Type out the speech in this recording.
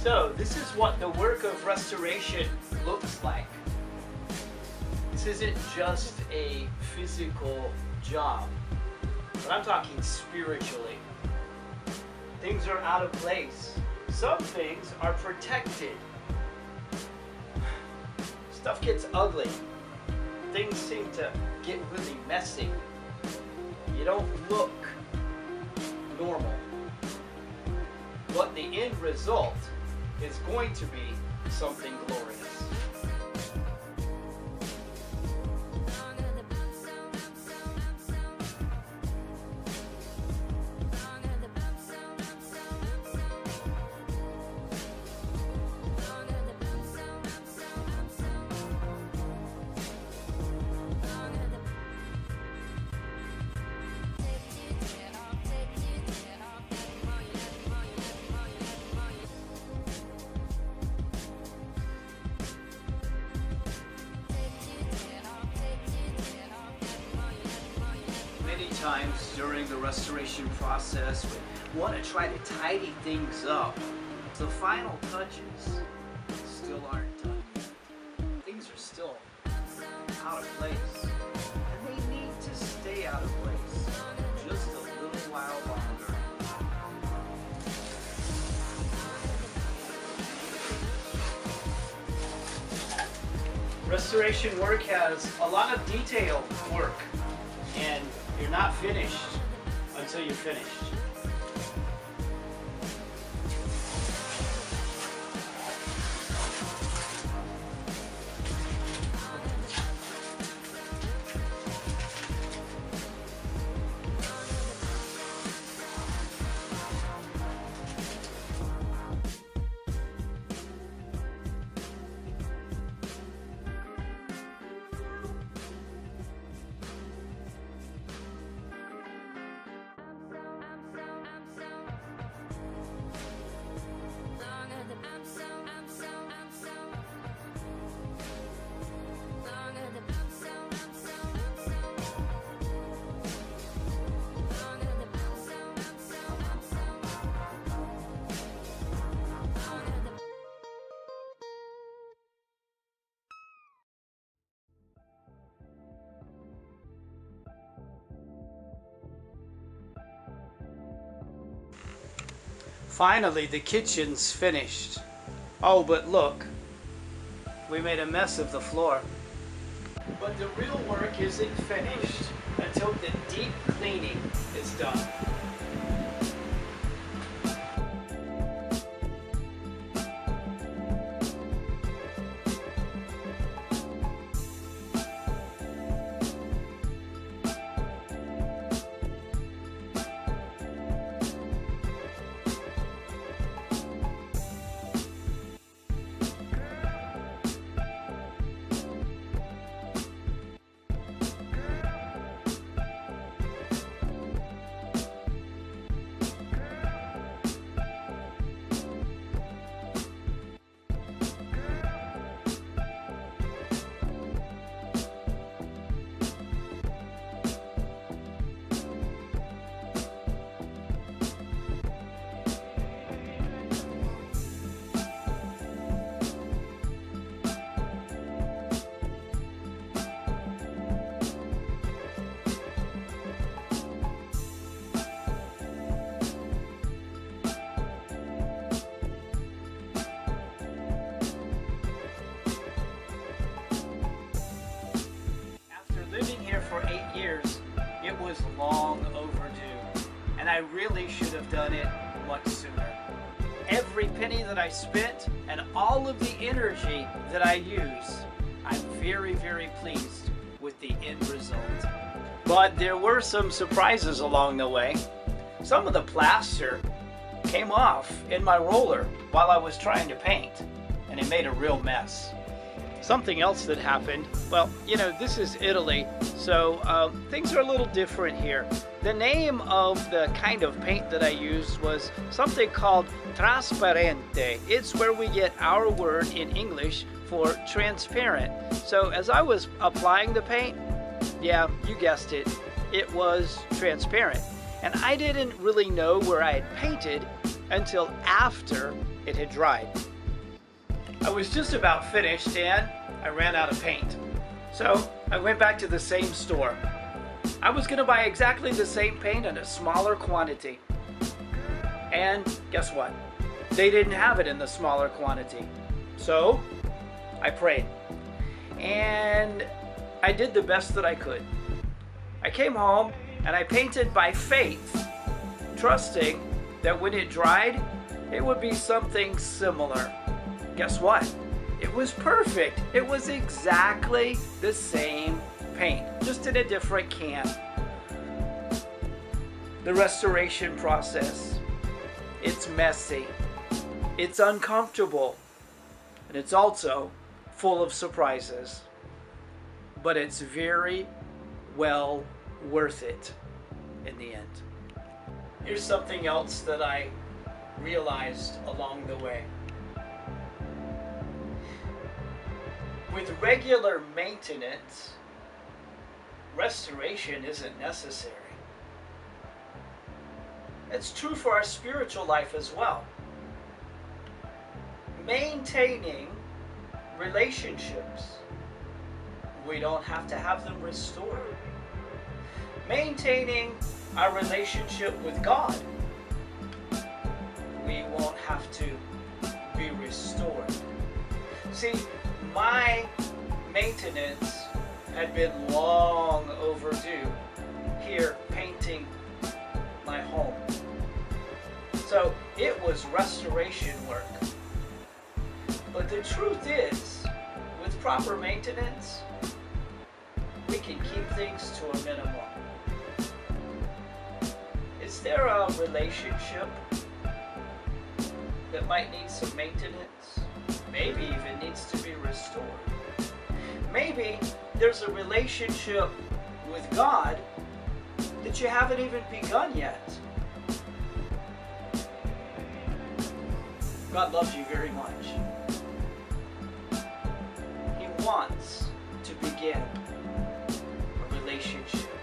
So this is what the work of restoration looks like. This isn't just a physical job, but I'm talking spiritually. Things are out of place. Some things are protected. Stuff gets ugly. Things seem to get really messy. You don't look normal. But the end result is going to be something glorious. Times during the restoration process, we want to try to tidy things up. The final touches still aren't done. Things are still out of place, and they need to stay out of place just a little while longer. Restoration work has a lot of detail work, and you're not finished until you're finished. Finally, the kitchen's finished. Oh, but look, we made a mess of the floor. But the real work isn't finished until the deep cleaning is done. For 8 years, it was long overdue, and I really should have done it much sooner. Every penny that I spent and all of the energy that I use, I'm very, very pleased with the end result. But there were some surprises along the way. Some of the plaster came off in my roller while I was trying to paint, and it made a real mess. Something else that happened, well, you know, this is Italy, so things are a little different here. The name of the kind of paint that I used was something called trasparente. It's where we get our word in English for transparent. So as I was applying the paint, yeah, you guessed it, it was transparent. And I didn't really know where I had painted until after it had dried. I was just about finished and I ran out of paint. So I went back to the same store. I was going to buy exactly the same paint in a smaller quantity. And guess what? They didn't have it in the smaller quantity. So I prayed. And I did the best that I could. I came home and I painted by faith, trusting that when it dried, it would be something similar. Guess what? It was perfect. It was exactly the same paint, just in a different can. The restoration process, it's messy, it's uncomfortable, and it's also full of surprises. But it's very well worth it in the end. Here's something else that I realized along the way. With regular maintenance, restoration isn't necessary. It's true for our spiritual life as well. Maintaining relationships, we don't have to have them restored. Maintaining our relationship with God, we won't have to be restored. See, my maintenance had been long overdue here painting my home. So it was restoration work. But the truth is, with proper maintenance, we can keep things to a minimum. Is there a relationship that might need some maintenance? Maybe even needs to be restored. Maybe there's a relationship with God that you haven't even begun yet. God loves you very much. He wants to begin a relationship.